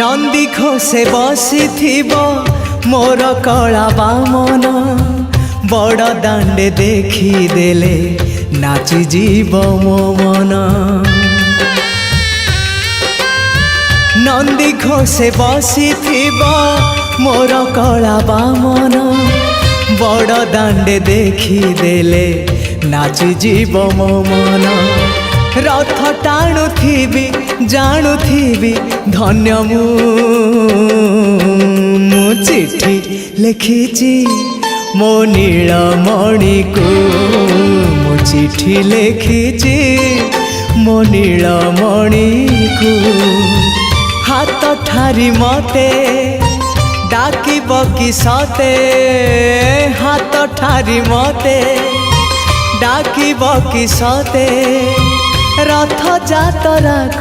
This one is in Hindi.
नंदी घोषे बसी मोर कला बामन बड़ दांडे देखी देले नाची जीव मो मन। नंदी घोषे बसी मोर कला बामन बड़ दांडे देखी देले नाची जीव मो मन। रथ टाणुथिबी जाणुथिबी धन्य मु चिठी लिखिची मो नीलमणि को मु चिठी लिखिची मो नीलमणि को। हाथ ठारी मते डाकिब कि सते हाथ ठारी मते डाकिब कि सते रथ जातरा